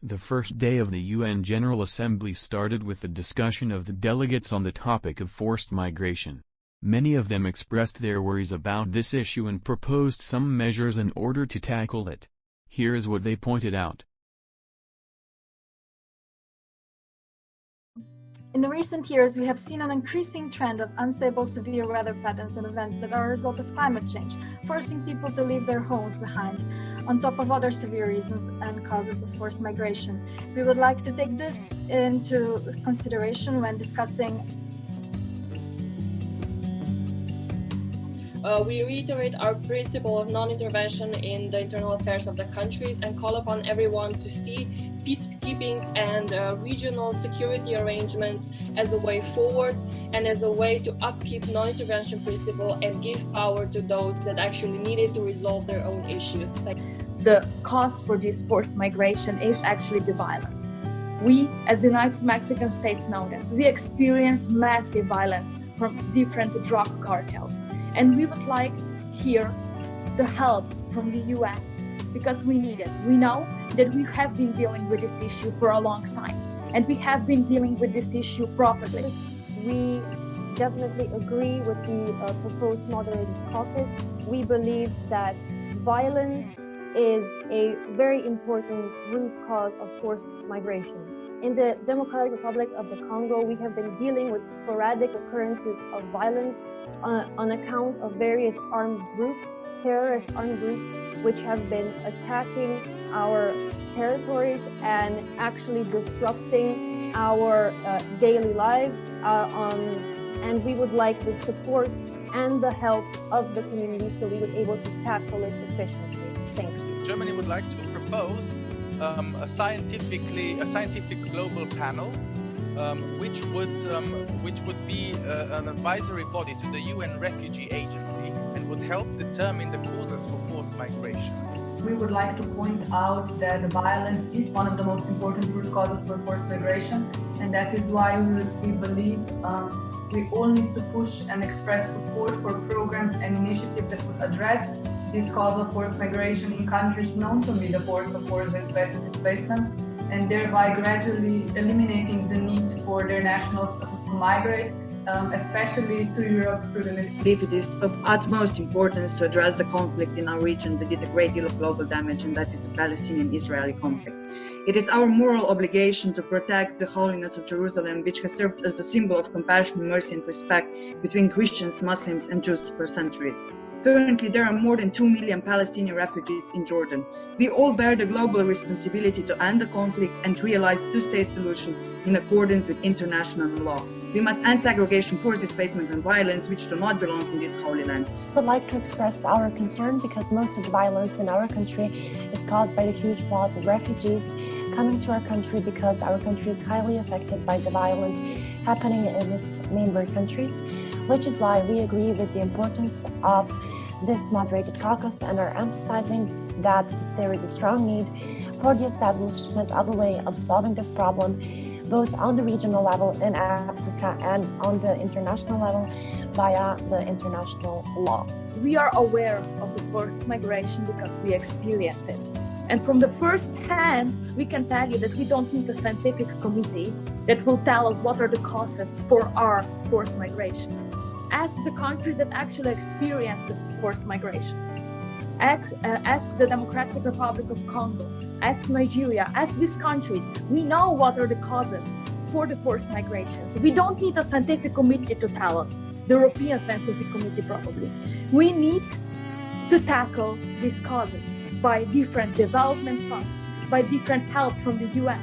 The first day of the UN General Assembly started with the discussion of the delegates on the topic of forced migration. Many of them expressed their worries about this issue and proposed some measures in order to tackle it. Here is what they pointed out. In recent years, we have seen an increasing trend of unstable severe weather patterns and events that are a result of climate change, forcing people to leave their homes behind, on top of other severe reasons and causes of forced migration. We would like to take this into consideration when discussing. We reiterate our principle of non-intervention in the internal affairs of the countries and call upon everyone to see peacekeeping and regional security arrangements as a way forward and as a way to upkeep non-intervention principle and give power to those that actually need it to resolve their own issues. The cause for this forced migration is actually the violence. We, as the United Mexican States, know that we experience massive violence from different drug cartels. And we would like here the help from the UN because we need it. We know that we have been dealing with this issue for a long time and we have been dealing with this issue properly. We definitely agree with the proposed moderated caucus. We believe that violence is a very important root cause of forced migration. In the Democratic Republic of the Congo, we have been dealing with sporadic occurrences of violence on account of various armed groups, terrorist armed groups, which have been attacking our territories and actually disrupting our daily lives. And we would like the support and the help of the community so we would be able to tackle it efficiently. Thanks. Germany would like to propose a scientific global panel which would be an advisory body to the UN Refugee Agency and would help determine the causes for forced migration. We would like to point out that the violence is one of the most important root causes for forced migration, and that is why we believe we all need to push and express support for programs and initiatives that would address this cause of forced migration in countries known to be the source of forced displacement, and thereby gradually eliminating the need for their nationals to migrate, especially to Europe through the Middle East. I believe it is of utmost importance to address the conflict in our region that did a great deal of global damage, and that is the Palestinian-Israeli conflict. It is our moral obligation to protect the holiness of Jerusalem, which has served as a symbol of compassion, mercy, and respect between Christians, Muslims, and Jews for centuries. Currently, there are more than 2 million Palestinian refugees in Jordan. We all bear the global responsibility to end the conflict and realize a two-state solution in accordance with international law. We must end segregation, forced displacement, and violence which do not belong in this holy land. I would like to express our concern because most of the violence in our country is caused by the huge flows of refugees coming to our country because our country is highly affected by the violence happening in its neighboring countries, which is why we agree with the importance of this moderated caucus and are emphasizing that there is a strong need for the establishment of a way of solving this problem, both on the regional level in Africa and on the international level via the international law. We are aware of the forced migration because we experience it. And from the first hand, we can tell you that we don't need a scientific committee that will tell us what are the causes for our forced migration. Ask the countries that actually experience the forced migration. Ask the Democratic Republic of Congo. Ask Nigeria. Ask these countries. We know what are the causes for the forced migrations. We don't need a scientific committee to tell us. The European Scientific Committee probably. We need to tackle these causes by different development funds, by different help from the UN.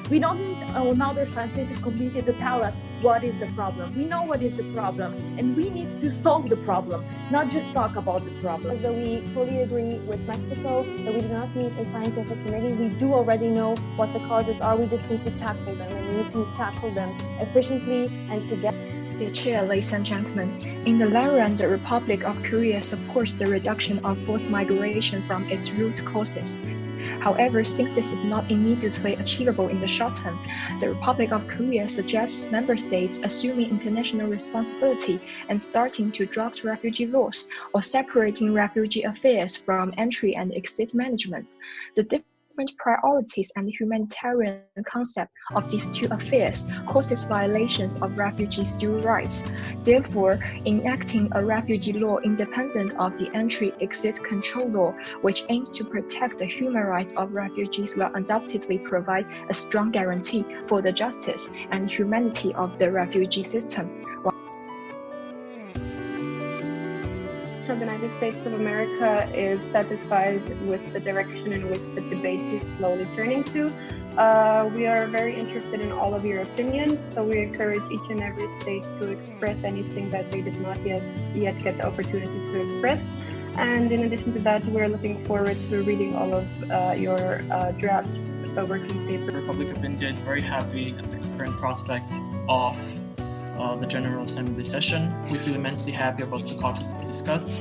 We don't need another scientific committee to tell us what is the problem. We know what is the problem, and we need to solve the problem, not just talk about the problem. Although we fully agree with Mexico that we do not need a scientific committee, we do already know what the causes are. We just need to tackle them, and we need to tackle them efficiently and together. Dear Chair, ladies and gentlemen, in the long run, the Republic of Korea supports the reduction of forced migration from its root causes. However, since this is not immediately achievable in the short term, the Republic of Korea suggests member states assuming international responsibility and starting to draft refugee laws or separating refugee affairs from entry and exit management. The different priorities and humanitarian concept of these two affairs causes violations of refugees' due rights. Therefore, enacting a refugee law independent of the entry-exit control law, which aims to protect the human rights of refugees, will undoubtedly provide a strong guarantee for the justice and humanity of the refugee system. The United States of America is satisfied with the direction in which the debate is slowly turning to. We are very interested in all of your opinions, so we encourage each and every state to express anything that they did not yet get the opportunity to express. And in addition to that, we're looking forward to reading all of your draft working paper. The Republic of India is very happy at the current prospect of the General Assembly session. We feel immensely happy about the caucuses discussed.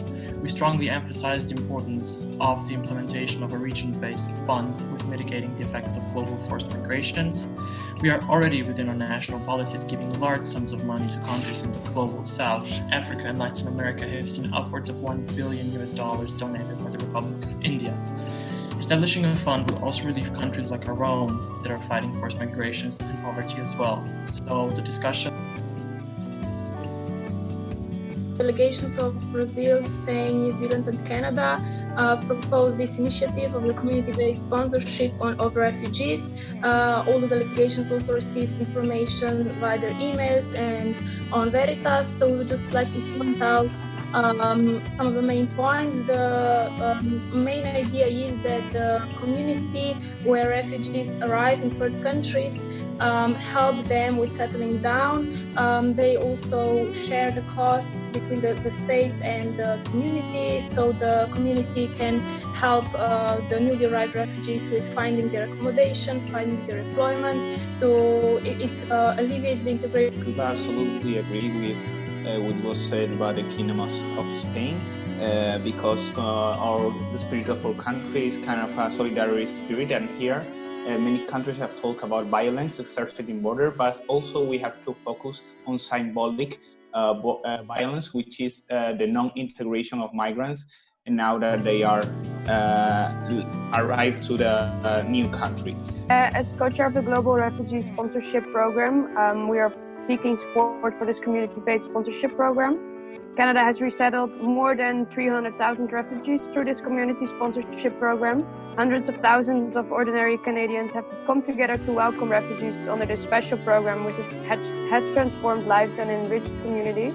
We strongly emphasize the importance of the implementation of a region-based fund with mitigating the effects of global forced migrations. We are already within our national policies giving large sums of money to countries in the global south. Africa and Latin America have seen upwards of $1 billion donated by the Republic of India. Establishing a fund will also relieve countries like our own that are fighting forced migrations and poverty as well. So the discussion. Delegations of Brazil, Spain, New Zealand and Canada proposed this initiative of the community-based sponsorship of refugees. All the delegations also received information via their emails and on Veritas, so we would just like to point out some of the main points. The main idea is that the community where refugees arrive in third countries help them with settling down. They also share the costs between the state and the community, so the community can help the newly arrived refugees with finding their accommodation, finding their employment. It alleviates the integration. I absolutely agree with what was said by the Kingdom of Spain, because the spirit of our country is kind of a solidarity spirit, and here many countries have talked about violence exerted in border, but also we have to focus on symbolic violence, which is the non-integration of migrants, and now that they are arrived to the new country. As co-chair of the Global Refugee Sponsorship Program, we are seeking support for this community-based sponsorship program. Canada has resettled more than 300,000 refugees through this community sponsorship program. Hundreds of thousands of ordinary Canadians have come together to welcome refugees under this special program, which has transformed lives and enriched communities.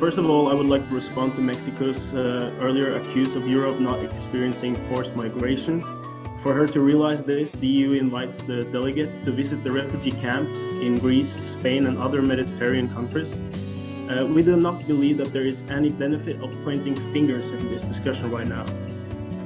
First of all, I would like to respond to Mexico's earlier accuse of Europe not experiencing forced migration. For her to realize this, the EU invites the delegate to visit the refugee camps in Greece, Spain, and other Mediterranean countries. We do not believe that there is any benefit of pointing fingers in this discussion right now.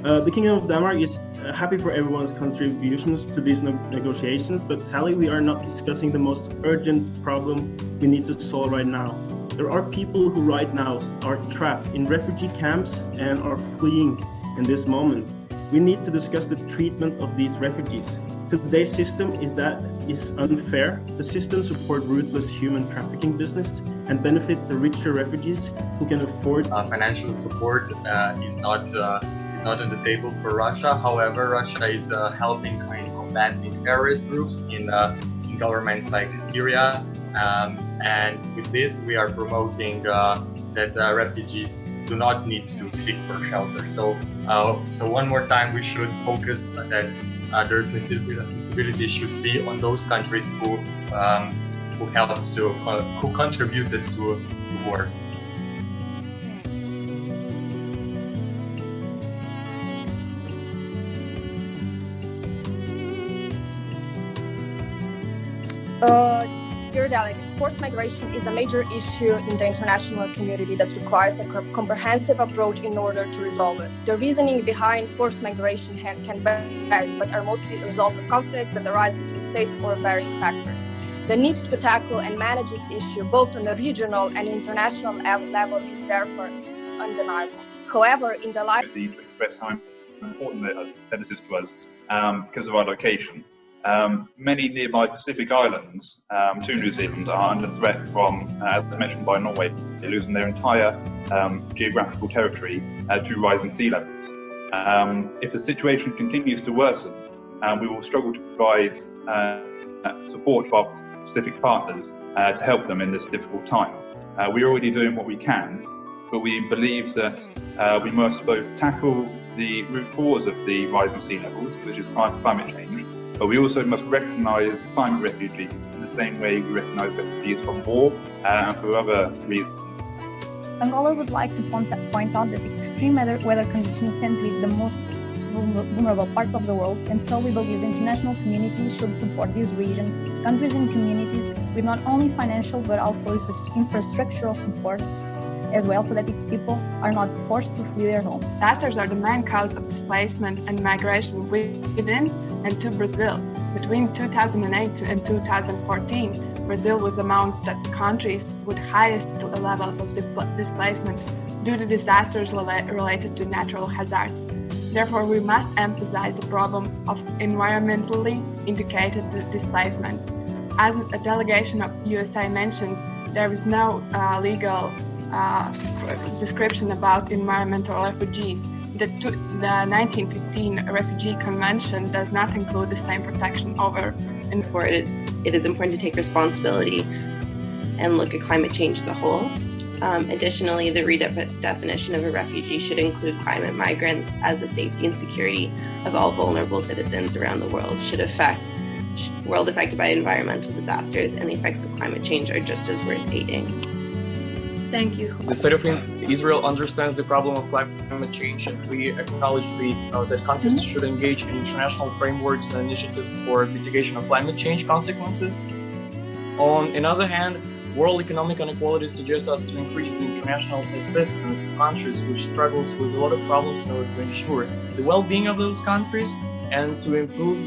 The Kingdom of Denmark is happy for everyone's contributions to these negotiations, but sadly we are not discussing the most urgent problem we need to solve right now. There are people who right now are trapped in refugee camps and are fleeing in this moment. We need to discuss the treatment of these refugees. Today's system is unfair. The system supports ruthless human trafficking business and benefit the richer refugees who can afford. Financial support is not on the table for Russia. However, Russia is helping in combating terrorist groups in governments like Syria, and with this we are promoting that refugees do not need to seek for shelter. So one more time, we should focus that the responsibility should be on those countries who contributed to the wars. Dear delegates, forced migration is a major issue in the international community that requires a comprehensive approach in order to resolve it. The reasoning behind forced migration can vary, but are mostly the result of conflicts that arise between states or varying factors. The need to tackle and manage this issue both on the regional and international level is therefore undeniable. However, in the light to express how important that is to us because of our location. Many nearby Pacific islands to New Zealand are under threat from, as mentioned by Norway, losing their entire geographical territory to rising sea levels. If the situation continues to worsen, we will struggle to provide support to our specific partners to help them in this difficult time. We're already doing what we can, but we believe that we must both tackle the root cause of the rising sea levels, which is climate change, but we also must recognise climate refugees in the same way we recognise refugees from war and for other reasons. Angola would like to point out that extreme weather conditions tend to be the most vulnerable parts of the world, and so we believe the international community should support these regions, countries and communities with not only financial but also infrastructural support as well, so that its people are not forced to flee their homes. Disasters are the main cause of displacement and migration within and to Brazil. Between 2008 and 2014, Brazil was among the countries with highest levels of displacement due to disasters related to natural hazards. Therefore, we must emphasize the problem of environmentally indicated displacement. As a delegation of USA mentioned, there is no legal description about environmental refugees. The 1915 Refugee Convention does not include the same protection over. Therefore, it is important to take responsibility and look at climate change as a whole. Additionally, the redefinition of a refugee should include climate migrants, as the safety and security of all vulnerable citizens around the world world affected by environmental disasters and the effects of climate change are just as worth aiding. Thank you. The state of Israel understands the problem of climate change, and we acknowledge that countries should engage in international frameworks and initiatives for mitigation of climate change consequences. On another hand, world economic inequality suggests us to increase international assistance to countries which struggles with a lot of problems in order to ensure the well-being of those countries and to improve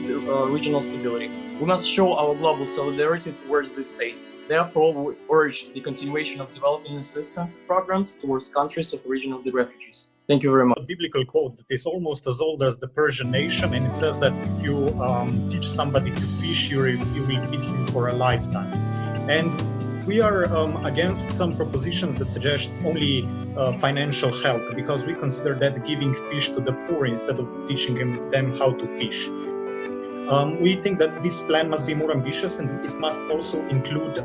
regional stability. We must show our global solidarity towards these states. Therefore, we urge the continuation of development assistance programs towards countries of origin of the refugees. Thank you very much. A biblical quote that is almost as old as the Persian nation, and it says that if you teach somebody to fish, you will feed him for a lifetime. And we are against some propositions that suggest only financial help, because we consider that giving fish to the poor instead of teaching them how to fish. We think that this plan must be more ambitious, and it must also include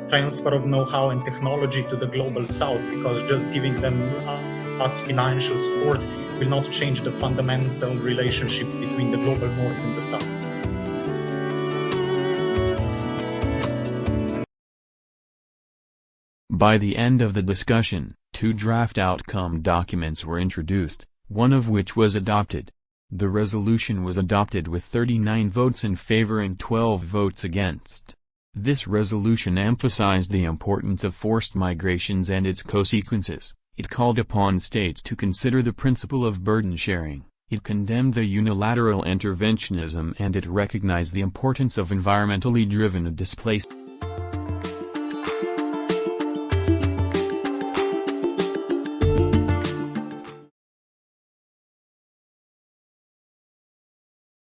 transfer of know-how and technology to the global south, because just giving them us financial support will not change the fundamental relationship between the global north and the south. By the end of the discussion, 2 draft outcome documents were introduced, one of which was adopted. The resolution was adopted with 39 votes in favor and 12 votes against. This resolution emphasized the importance of forced migrations and its consequences. It called upon states to consider the principle of burden sharing. It condemned the unilateral interventionism, and it recognized the importance of environmentally driven displacement.